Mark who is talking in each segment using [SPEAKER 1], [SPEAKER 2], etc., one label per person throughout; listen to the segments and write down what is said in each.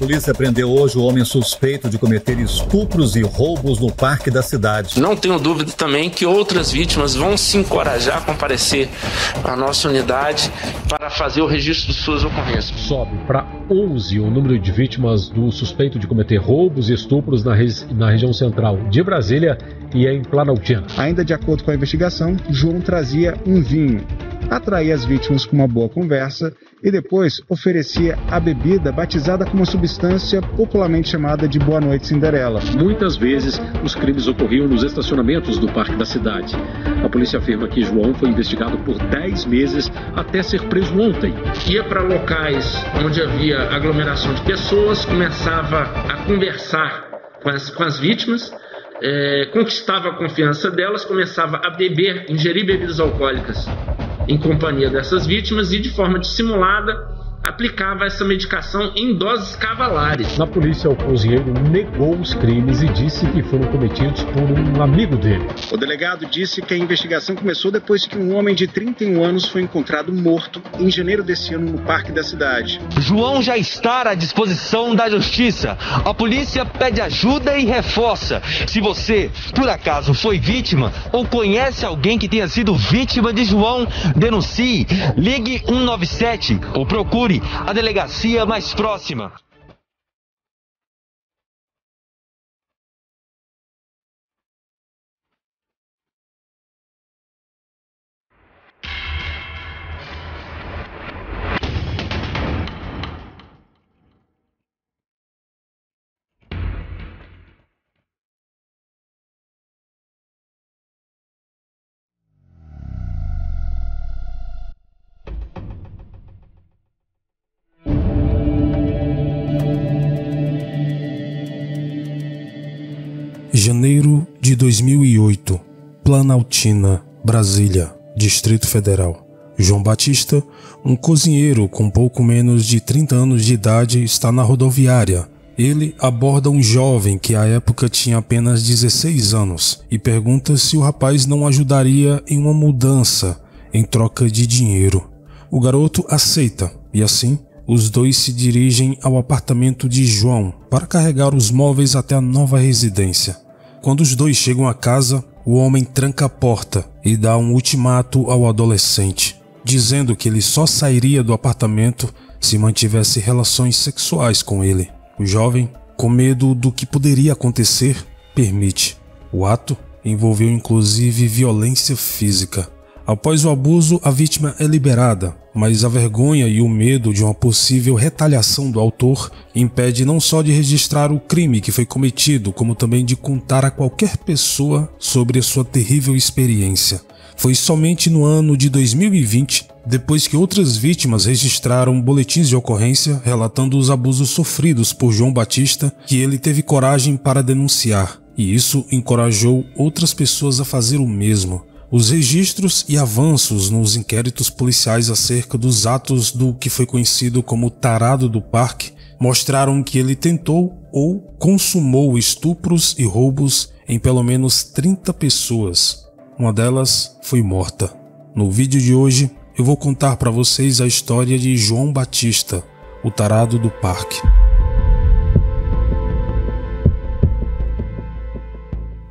[SPEAKER 1] polícia prendeu hoje o homem suspeito de cometer estupros e roubos no parque da cidade.
[SPEAKER 2] Não tenho dúvida também que outras vítimas vão se encorajar a comparecer à nossa unidade para fazer o registro de suas ocorrências.
[SPEAKER 3] Sobe para 11 o número de vítimas do suspeito de cometer roubos e estupros na região central de Brasília e em Planaltina.
[SPEAKER 4] Ainda de acordo com a investigação, João trazia um vinho, atraía as vítimas com uma boa conversa e depois oferecia a bebida batizada com uma substância popularmente chamada de Boa Noite Cinderela.
[SPEAKER 3] Muitas vezes os crimes ocorriam nos estacionamentos do parque da cidade. A polícia afirma que João foi investigado por 10 meses até ser preso ontem.
[SPEAKER 2] Ia para locais onde havia aglomeração de pessoas, começava a conversar com as vítimas, conquistava a confiança delas, começava a ingerir bebidas alcoólicas em companhia dessas vítimas e de forma dissimulada aplicava essa medicação em doses cavalares.
[SPEAKER 3] Na polícia, o cozinheiro negou os crimes e disse que foram cometidos por um amigo dele.
[SPEAKER 4] O delegado disse que a investigação começou depois que um homem de 31 anos foi encontrado morto em janeiro desse ano no parque da cidade.
[SPEAKER 5] João já está à disposição da justiça. A polícia pede ajuda e reforça. Se você, por acaso, foi vítima ou conhece alguém que tenha sido vítima de João, denuncie, ligue 197 ou procure a delegacia mais próxima.
[SPEAKER 6] Janeiro de 2008, Planaltina, Brasília, Distrito Federal. João Batista, um cozinheiro com pouco menos de 30 anos de idade, está na rodoviária. Ele aborda um jovem que à época tinha apenas 16 anos e pergunta se o rapaz não ajudaria em uma mudança em troca de dinheiro. O garoto aceita e assim os dois se dirigem ao apartamento de João para carregar os móveis até a nova residência. Quando os dois chegam à casa, o homem tranca a porta e dá um ultimato ao adolescente, dizendo que ele só sairia do apartamento se mantivesse relações sexuais com ele. O jovem, com medo do que poderia acontecer, permite. O ato envolveu inclusive violência física. Após o abuso, a vítima é liberada, mas a vergonha e o medo de uma possível retaliação do autor impede não só de registrar o crime que foi cometido, como também de contar a qualquer pessoa sobre a sua terrível experiência. Foi somente no ano de 2020, depois que outras vítimas registraram boletins de ocorrência relatando os abusos sofridos por João Batista, que ele teve coragem para denunciar, e isso encorajou outras pessoas a fazer o mesmo. Os registros e avanços nos inquéritos policiais acerca dos atos do que foi conhecido como tarado do parque mostraram que ele tentou ou consumou estupros e roubos em pelo menos 30 pessoas. Uma delas foi morta. No vídeo de hoje, eu vou contar para vocês a história de João Batista, o tarado do parque.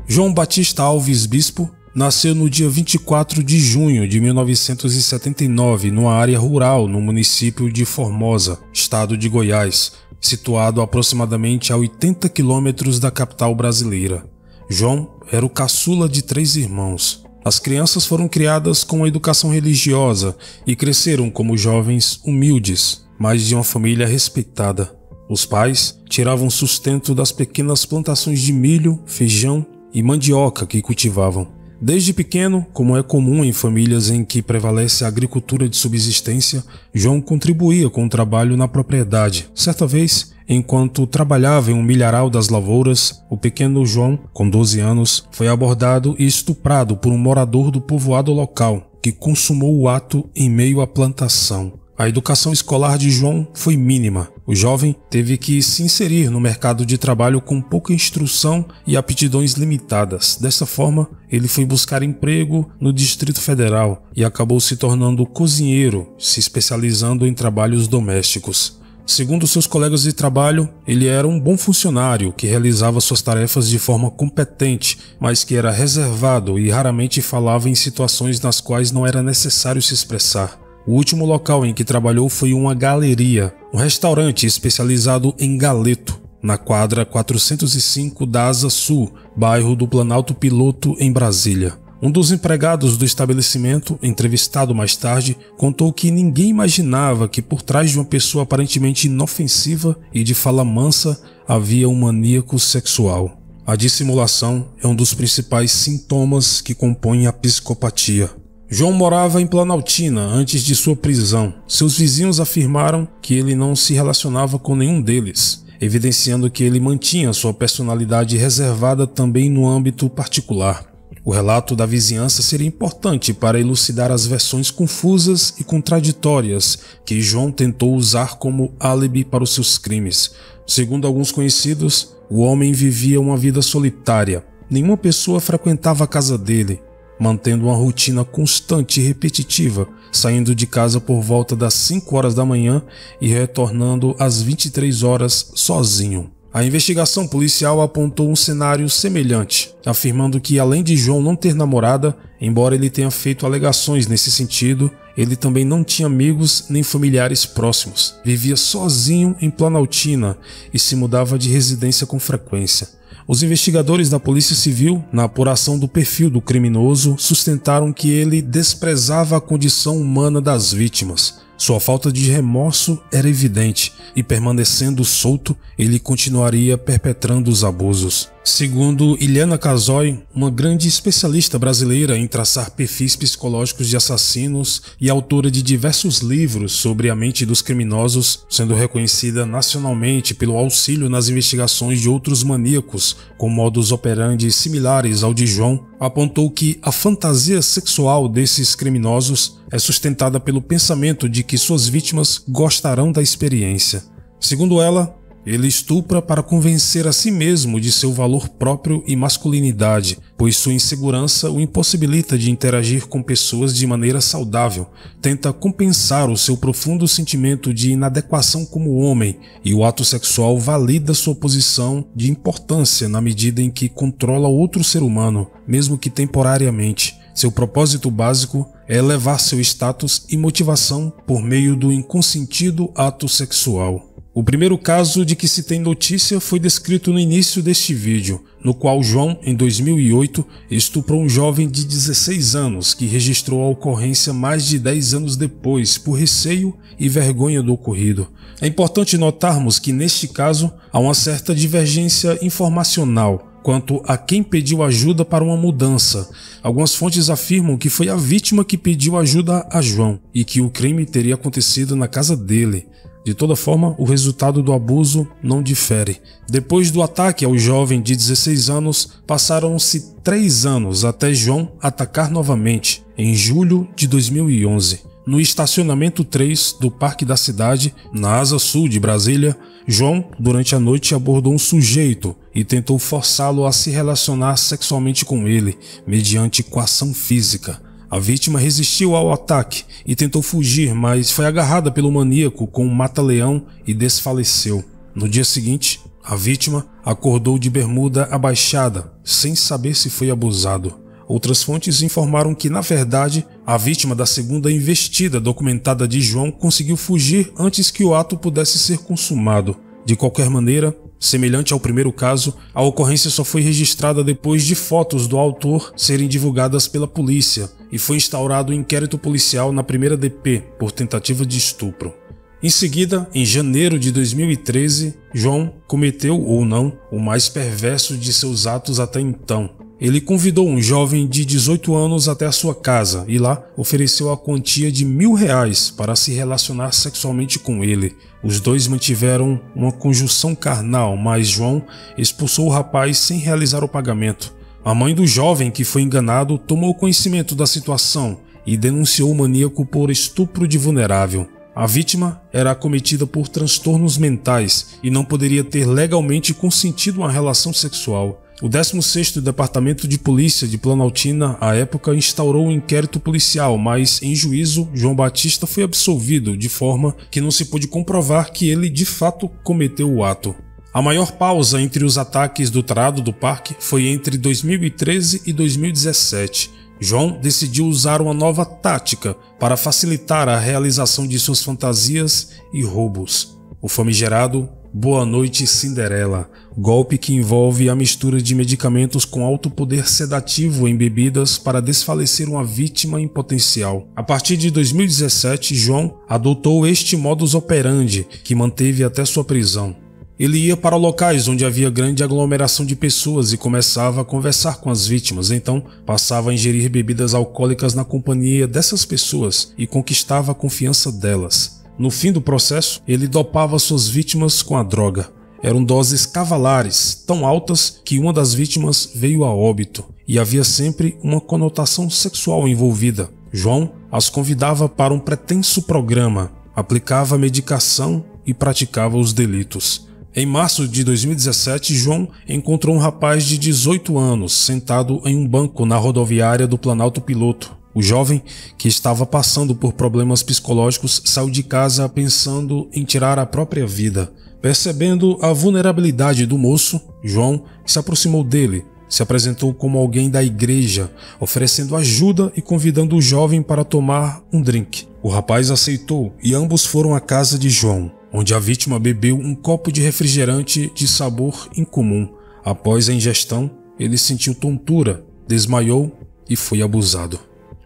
[SPEAKER 6] João Batista Alves Bispo nasceu no dia 24 de junho de 1979, numa área rural no município de Formosa, estado de Goiás, situado aproximadamente a 80 quilômetros da capital brasileira. João era o caçula de 3 irmãos. As crianças foram criadas com a educação religiosa e cresceram como jovens humildes, mas de uma família respeitada. Os pais tiravam sustento das pequenas plantações de milho, feijão e mandioca que cultivavam. Desde pequeno, como é comum em famílias em que prevalece a agricultura de subsistência, João contribuía com o trabalho na propriedade. Certa vez, enquanto trabalhava em um milharal das lavouras, o pequeno João, com 12 anos, foi abordado e estuprado por um morador do povoado local, que consumou o ato em meio à plantação. A educação escolar de João foi mínima. O jovem teve que se inserir no mercado de trabalho com pouca instrução e aptidões limitadas. Dessa forma, ele foi buscar emprego no Distrito Federal e acabou se tornando cozinheiro, se especializando em trabalhos domésticos. Segundo seus colegas de trabalho, ele era um bom funcionário que realizava suas tarefas de forma competente, mas que era reservado e raramente falava em situações nas quais não era necessário se expressar. O último local em que trabalhou foi uma galeria, um restaurante especializado em galeto, na quadra 405 da Asa Sul, bairro do Planalto Piloto, em Brasília. Um dos empregados do estabelecimento, entrevistado mais tarde, contou que ninguém imaginava que por trás de uma pessoa aparentemente inofensiva e de fala mansa havia um maníaco sexual. A dissimulação é um dos principais sintomas que compõem a psicopatia. João morava em Planaltina antes de sua prisão. Seus vizinhos afirmaram que ele não se relacionava com nenhum deles, evidenciando que ele mantinha sua personalidade reservada também no âmbito particular. O relato da vizinhança seria importante para elucidar as versões confusas e contraditórias que João tentou usar como álibi para os seus crimes. Segundo alguns conhecidos, o homem vivia uma vida solitária. Nenhuma pessoa frequentava a casa dele, mantendo uma rotina constante e repetitiva, saindo de casa por volta das 5 horas da manhã e retornando às 23 horas sozinho. A investigação policial apontou um cenário semelhante, afirmando que além de João não ter namorada, embora ele tenha feito alegações nesse sentido, ele também não tinha amigos nem familiares próximos. Vivia sozinho em Planaltina e se mudava de residência com frequência. Os investigadores da Polícia Civil, na apuração do perfil do criminoso, sustentaram que ele desprezava a condição humana das vítimas. Sua falta de remorso era evidente e, permanecendo solto, ele continuaria perpetrando os abusos. Segundo Iliana Casoy, uma grande especialista brasileira em traçar perfis psicológicos de assassinos e autora de diversos livros sobre a mente dos criminosos, sendo reconhecida nacionalmente pelo auxílio nas investigações de outros maníacos com modus operandi similares ao de João, apontou que a fantasia sexual desses criminosos é sustentada pelo pensamento de que suas vítimas gostarão da experiência. Segundo ela, ele estupra para convencer a si mesmo de seu valor próprio e masculinidade, pois sua insegurança o impossibilita de interagir com pessoas de maneira saudável. Tenta compensar o seu profundo sentimento de inadequação como homem, e o ato sexual valida sua posição de importância na medida em que controla outro ser humano, mesmo que temporariamente. Seu propósito básico é elevar seu status e motivação por meio do inconsentido ato sexual. O primeiro caso de que se tem notícia foi descrito no início deste vídeo, no qual João, em 2008, estuprou um jovem de 16 anos que registrou a ocorrência mais de 10 anos depois, por receio e vergonha do ocorrido. É importante notarmos que, neste caso, há uma certa divergência informacional quanto a quem pediu ajuda para uma mudança. Algumas fontes afirmam que foi a vítima que pediu ajuda a João e que o crime teria acontecido na casa dele. De toda forma, o resultado do abuso não difere. Depois do ataque ao jovem de 16 anos, passaram-se 3 anos até João atacar novamente, em julho de 2011. No estacionamento 3 do Parque da Cidade, na Asa Sul de Brasília, João, durante a noite, abordou um sujeito e tentou forçá-lo a se relacionar sexualmente com ele, mediante coação física. A vítima resistiu ao ataque e tentou fugir, mas foi agarrada pelo maníaco com um mata-leão e desfaleceu. No dia seguinte, a vítima acordou de bermuda abaixada, sem saber se foi abusado. Outras fontes informaram que, na verdade, a vítima da segunda investida documentada de João conseguiu fugir antes que o ato pudesse ser consumado. De qualquer maneira, semelhante ao primeiro caso, a ocorrência só foi registrada depois de fotos do autor serem divulgadas pela polícia e foi instaurado um inquérito policial na primeira DP por tentativa de estupro. Em seguida, em janeiro de 2013, João cometeu ou não o mais perverso de seus atos até então. Ele convidou um jovem de 18 anos até a sua casa e lá ofereceu a quantia de R$1.000 para se relacionar sexualmente com ele. Os dois mantiveram uma conjunção carnal, mas João expulsou o rapaz sem realizar o pagamento. A mãe do jovem que foi enganado tomou conhecimento da situação e denunciou o maníaco por estupro de vulnerável. A vítima era acometida por transtornos mentais e não poderia ter legalmente consentido uma relação sexual. O 16º Departamento de Polícia de Planaltina, à época, instaurou um inquérito policial, mas, em juízo, João Batista foi absolvido, de forma que não se pôde comprovar que ele, de fato, cometeu o ato. A maior pausa entre os ataques do tarado do parque foi entre 2013 e 2017. João decidiu usar uma nova tática para facilitar a realização de suas fantasias e roubos. O famigerado Boa Noite Cinderela, golpe que envolve a mistura de medicamentos com alto poder sedativo em bebidas para desfalecer uma vítima em potencial. A partir de 2017, João adotou este modus operandi, que manteve até sua prisão. Ele ia para locais onde havia grande aglomeração de pessoas e começava a conversar com as vítimas, então passava a ingerir bebidas alcoólicas na companhia dessas pessoas e conquistava a confiança delas. No fim do processo, ele dopava suas vítimas com a droga. Eram doses cavalares, tão altas que uma das vítimas veio a óbito, e havia sempre uma conotação sexual envolvida. João as convidava para um pretenso programa, aplicava medicação e praticava os delitos. Em março de 2017, João encontrou um rapaz de 18 anos sentado em um banco na rodoviária do Planalto Piloto. O jovem, que estava passando por problemas psicológicos, saiu de casa pensando em tirar a própria vida. Percebendo a vulnerabilidade do moço, João se aproximou dele, se apresentou como alguém da igreja, oferecendo ajuda e convidando o jovem para tomar um drink. O rapaz aceitou e ambos foram à casa de João, onde a vítima bebeu um copo de refrigerante de sabor incomum. Após a ingestão, ele sentiu tontura, desmaiou e foi abusado.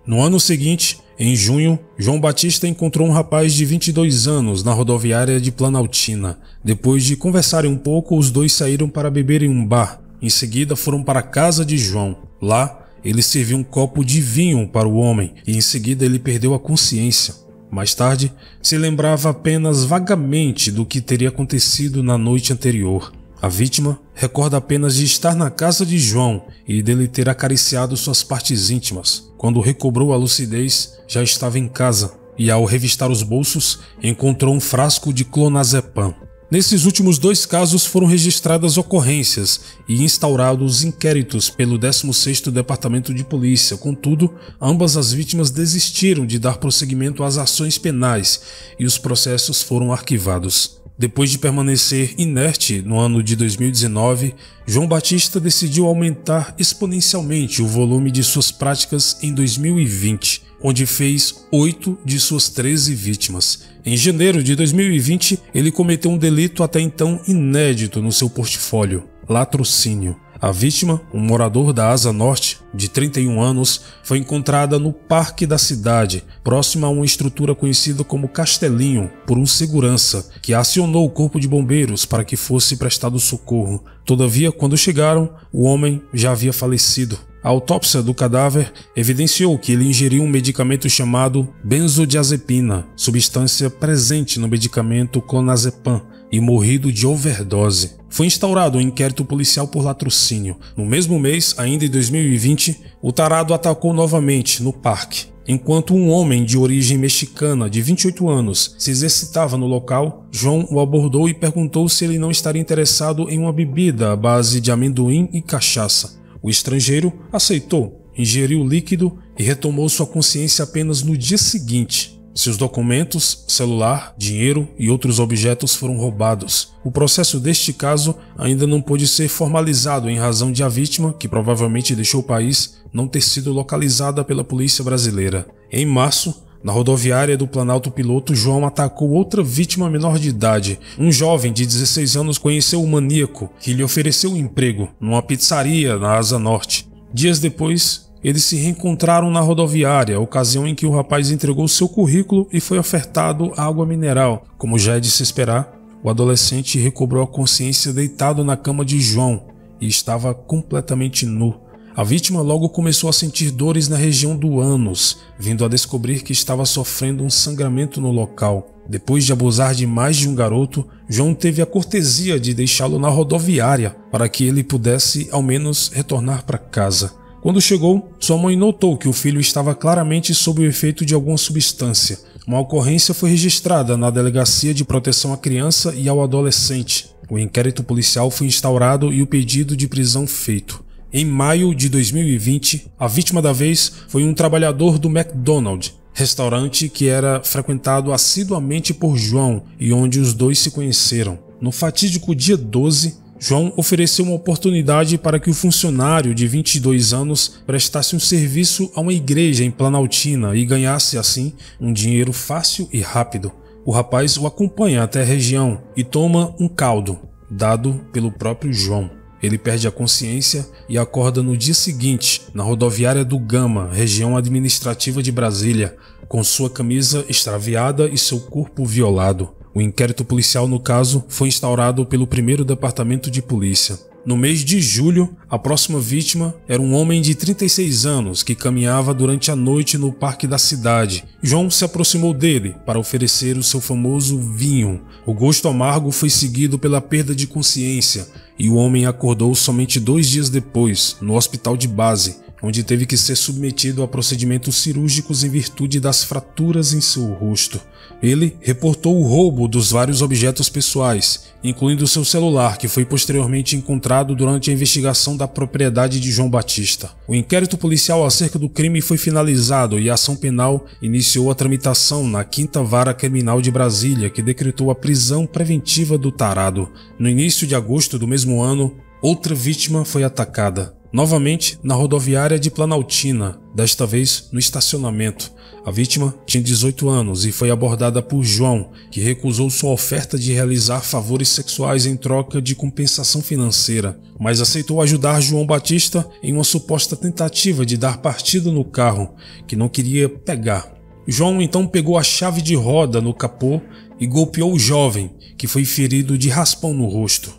[SPEAKER 6] No ano seguinte, em junho, João Batista encontrou um rapaz de 22 anos na rodoviária de Planaltina. Depois de conversarem um pouco, os dois saíram para beber em um bar. Em seguida, foram para a casa de João. Lá, ele serviu um copo de vinho para o homem e em seguida ele perdeu a consciência. Mais tarde, se lembrava apenas vagamente do que teria acontecido na noite anterior. A vítima recorda apenas de estar na casa de João e dele ter acariciado suas partes íntimas. Quando recobrou a lucidez, já estava em casa e, ao revistar os bolsos, encontrou um frasco de clonazepam. Nesses últimos 2 casos foram registradas ocorrências e instaurados inquéritos pelo 16º Departamento de Polícia. Contudo, ambas as vítimas desistiram de dar prosseguimento às ações penais e os processos foram arquivados. Depois de permanecer inerte no ano de 2019, João Batista decidiu aumentar exponencialmente o volume de suas práticas em 2020, onde fez 8 de suas 13 vítimas. Em janeiro de 2020, ele cometeu um delito até então inédito no seu portfólio: latrocínio. A vítima, um morador da Asa Norte, de 31 anos, foi encontrada no parque da cidade, próxima a uma estrutura conhecida como Castelinho, por um segurança, que acionou o corpo de bombeiros para que fosse prestado socorro. Todavia, quando chegaram, o homem já havia falecido. A autópsia do cadáver evidenciou que ele ingeriu um medicamento chamado benzodiazepina, substância presente no medicamento clonazepam, e morrido de overdose. Foi instaurado um inquérito policial por latrocínio. No mesmo mês, ainda em 2020, o tarado atacou novamente no parque. Enquanto um homem de origem mexicana de 28 anos se exercitava no local, João o abordou e perguntou se ele não estaria interessado em uma bebida à base de amendoim e cachaça. O estrangeiro aceitou, ingeriu o líquido e retomou sua consciência apenas no dia seguinte. Seus documentos, celular, dinheiro e outros objetos foram roubados. O processo deste caso ainda não pôde ser formalizado em razão de a vítima, que provavelmente deixou o país, não ter sido localizada pela polícia brasileira. Em março, na rodoviária do Planalto Piloto, João atacou outra vítima menor de idade. Um jovem de 16 anos conheceu o maníaco, que lhe ofereceu um emprego numa pizzaria na Asa Norte. Dias depois, eles se reencontraram na rodoviária, ocasião em que o rapaz entregou seu currículo e foi ofertado água mineral. Como já é de se esperar, o adolescente recobrou a consciência deitado na cama de João e estava completamente nu. A vítima logo começou a sentir dores na região do ânus, vindo a descobrir que estava sofrendo um sangramento no local. Depois de abusar de mais de um garoto, João teve a cortesia de deixá-lo na rodoviária para que ele pudesse ao menos retornar para casa. Quando chegou, sua mãe notou que o filho estava claramente sob o efeito de alguma substância. Uma ocorrência foi registrada na Delegacia de Proteção à Criança e ao Adolescente. O inquérito policial foi instaurado e o pedido de prisão feito. Em maio de 2020, a vítima da vez foi um trabalhador do McDonald's, restaurante que era frequentado assiduamente por João e onde os dois se conheceram. No fatídico dia 12, João ofereceu uma oportunidade para que o funcionário de 22 anos prestasse um serviço a uma igreja em Planaltina e ganhasse, assim, um dinheiro fácil e rápido. O rapaz o acompanha até a região e toma um caldo, dado pelo próprio João. Ele perde a consciência e acorda no dia seguinte, na rodoviária do Gama, região administrativa de Brasília, com sua camisa extraviada e seu corpo violado. O inquérito policial no caso foi instaurado pelo 1º Departamento de Polícia. No mês de julho, a próxima vítima era um homem de 36 anos que caminhava durante a noite no parque da cidade. João se aproximou dele para oferecer o seu famoso vinho. O gosto amargo foi seguido pela perda de consciência e o homem acordou somente 2 dias depois, no hospital de base, onde teve que ser submetido a procedimentos cirúrgicos em virtude das fraturas em seu rosto. Ele reportou o roubo dos vários objetos pessoais, incluindo seu celular, que foi posteriormente encontrado durante a investigação da propriedade de João Batista. O inquérito policial acerca do crime foi finalizado e a ação penal iniciou a tramitação na 5ª Vara Criminal de Brasília, que decretou a prisão preventiva do tarado. No início de agosto do mesmo ano, outra vítima foi atacada, novamente na rodoviária de Planaltina, desta vez no estacionamento. A vítima tinha 18 anos e foi abordada por João, que recusou sua oferta de realizar favores sexuais em troca de compensação financeira, mas aceitou ajudar João Batista em uma suposta tentativa de dar partida no carro, que não queria pegar. João então pegou a chave de roda no capô e golpeou o jovem, que foi ferido de raspão no rosto.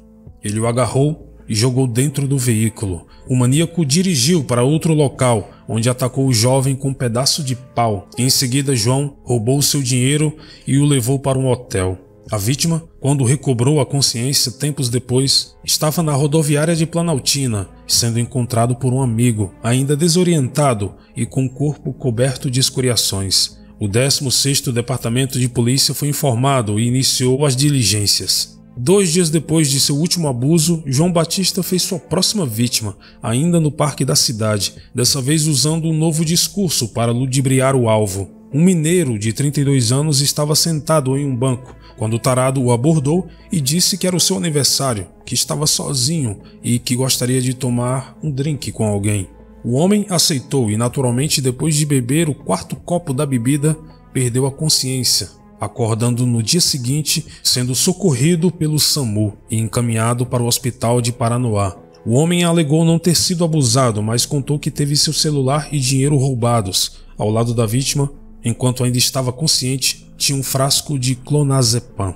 [SPEAKER 6] Ele o agarrou e jogou dentro do veículo. O maníaco dirigiu para outro local, onde atacou o jovem com um pedaço de pau. Em seguida, João roubou seu dinheiro e o levou para um hotel. A vítima, quando recobrou a consciência tempos depois, estava na rodoviária de Planaltina, sendo encontrado por um amigo, ainda desorientado e com o corpo coberto de escoriações. O 16º Departamento de Polícia foi informado e iniciou as diligências. 2 dias depois de seu último abuso, João Batista fez sua próxima vítima, ainda no parque da cidade, dessa vez usando um novo discurso para ludibriar o alvo. Um mineiro de 32 anos estava sentado em um banco, quando o tarado o abordou e disse que era o seu aniversário, que estava sozinho e que gostaria de tomar um drink com alguém. O homem aceitou e, naturalmente, depois de beber o 4º copo da bebida, perdeu a consciência, acordando no dia seguinte, sendo socorrido pelo SAMU e encaminhado para o hospital de Paranoá. O homem alegou não ter sido abusado, mas contou que teve seu celular e dinheiro roubados. Ao lado da vítima, enquanto ainda estava consciente, tinha um frasco de clonazepam.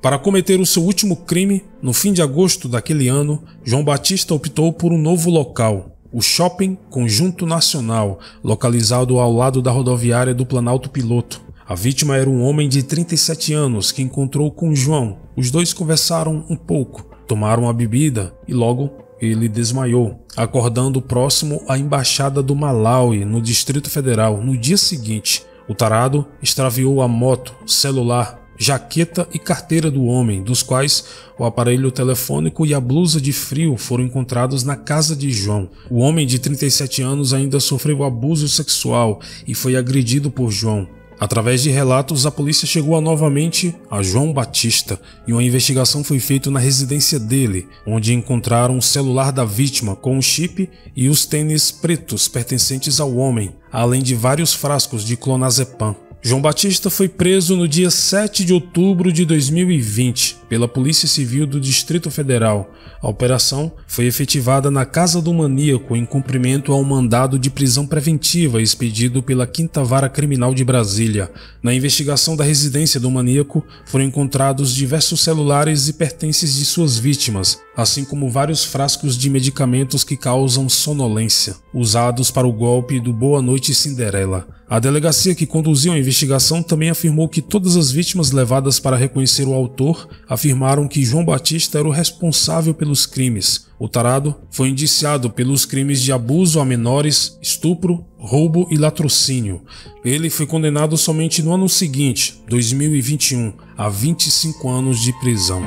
[SPEAKER 6] Para cometer o seu último crime, no fim de agosto daquele ano, João Batista optou por um novo local, o Shopping Conjunto Nacional, localizado ao lado da rodoviária do Planalto Piloto. A vítima era um homem de 37 anos que encontrou com João. Os dois conversaram um pouco, tomaram a bebida e logo ele desmaiou, acordando próximo à embaixada do Malawi, no Distrito Federal. No dia seguinte, o tarado extraviou a moto, celular, jaqueta e carteira do homem, dos quais o aparelho telefônico e a blusa de frio foram encontrados na casa de João. O homem de 37 anos ainda sofreu abuso sexual e foi agredido por João. Através de relatos, a polícia chegou novamente a João Batista e uma investigação foi feita na residência dele, onde encontraram o celular da vítima com o chip e os tênis pretos pertencentes ao homem, além de vários frascos de clonazepam. João Batista foi preso no dia 7 de outubro de 2020 pela Polícia Civil do Distrito Federal. A operação foi efetivada na casa do maníaco em cumprimento ao mandado de prisão preventiva expedido pela 5ª Vara Criminal de Brasília. Na investigação da residência do maníaco foram encontrados diversos celulares e pertences de suas vítimas, assim como vários frascos de medicamentos que causam sonolência, usados para o golpe do Boa Noite Cinderela. A delegacia que conduziu a investigação também afirmou que todas as vítimas levadas para reconhecer o autor afirmaram que João Batista era o responsável pelos crimes. O tarado foi indiciado pelos crimes de abuso a menores, estupro, roubo e latrocínio. Ele foi condenado somente no ano seguinte, 2021, a 25 anos de prisão.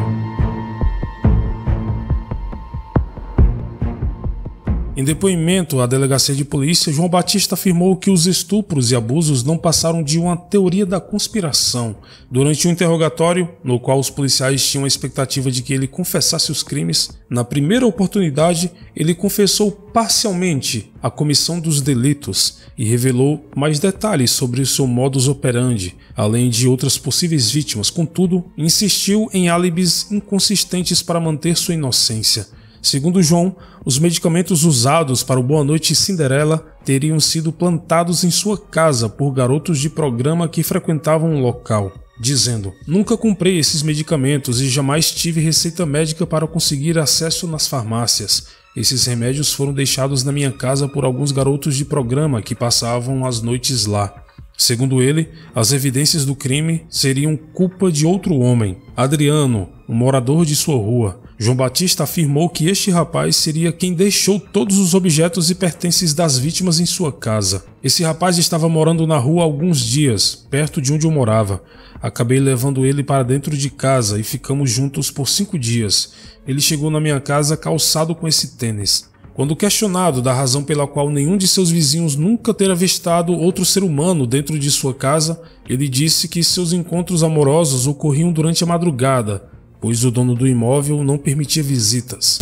[SPEAKER 6] Em depoimento à delegacia de polícia, João Batista afirmou que os estupros e abusos não passaram de uma teoria da conspiração. Durante um interrogatório, no qual os policiais tinham a expectativa de que ele confessasse os crimes, na primeira oportunidade, ele confessou parcialmente a comissão dos delitos e revelou mais detalhes sobre o seu modus operandi, além de outras possíveis vítimas. Contudo, insistiu em álibis inconsistentes para manter sua inocência. Segundo João, os medicamentos usados para o Boa Noite Cinderela teriam sido plantados em sua casa por garotos de programa que frequentavam o local, dizendo: "Nunca comprei esses medicamentos e jamais tive receita médica para conseguir acesso nas farmácias. Esses remédios foram deixados na minha casa por alguns garotos de programa que passavam as noites lá." Segundo ele, as evidências do crime seriam culpa de outro homem, Adriano, um morador de sua rua. João Batista afirmou que este rapaz seria quem deixou todos os objetos e pertences das vítimas em sua casa. Esse rapaz estava morando na rua há alguns dias, perto de onde eu morava. Acabei levando ele para dentro de casa e ficamos juntos por 5 dias. Ele chegou na minha casa calçado com esse tênis. Quando questionado da razão pela qual nenhum de seus vizinhos nunca ter avistado outro ser humano dentro de sua casa, ele disse que seus encontros amorosos ocorriam durante a madrugada, pois o dono do imóvel não permitia visitas.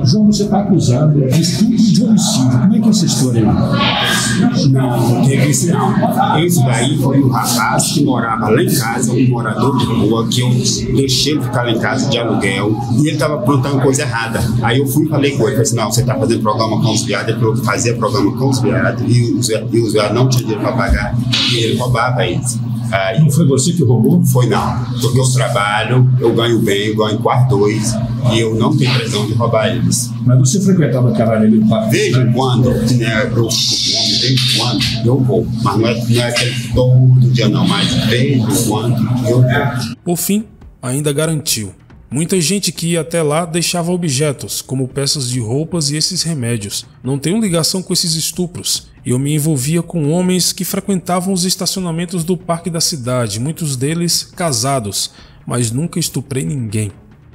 [SPEAKER 7] João, você está acusado de estupro de homicídio. Como é que é essa história aí?
[SPEAKER 8] Não, teve isso não. Esse daí foi um rapaz que morava lá em casa, um morador de rua, que eu deixei ele ficar lá em casa de aluguel, e ele estava plantando coisa errada. Aí eu fui e falei com ele, falei assim: não, você está fazendo programa com os viados. Ele falou que fazia programa com os viados, e os viados não tinham dinheiro para pagar, e ele roubava eles. Aí,
[SPEAKER 7] não foi você que roubou?
[SPEAKER 8] Foi não, porque eu trabalho, eu ganho bem, eu ganho quase 2, e eu não tenho pressão de roubar eles.
[SPEAKER 7] Mas você frequentava aquela área ali do parque?
[SPEAKER 8] Desde quando, né, eu fico com homem, desde quando eu vou, mas não é todo dia não, mas desde quando eu vou.
[SPEAKER 6] Por fim, ainda garantiu: muita gente que ia até lá deixava objetos, como peças de roupas e esses remédios. Não tenho ligação com esses estupros. Eu me envolvia com homens que frequentavam os estacionamentos do parque da cidade, muitos deles casados, mas nunca estuprei ninguém.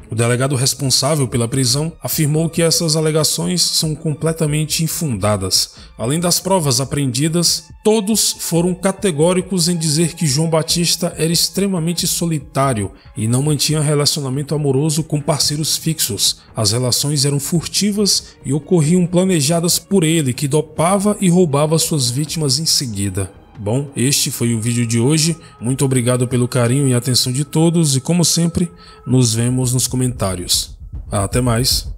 [SPEAKER 6] O delegado responsável pela prisão afirmou que essas alegações são completamente infundadas. Além das provas apreendidas, todos foram categóricos em dizer que João Batista era extremamente solitário e não mantinha relacionamento amoroso com parceiros fixos. As relações eram furtivas e ocorriam planejadas por ele, que dopava e roubava suas vítimas em seguida. Bom, este foi o vídeo de hoje. Muito obrigado pelo carinho e atenção de todos e, como sempre, nos vemos nos comentários. Até mais!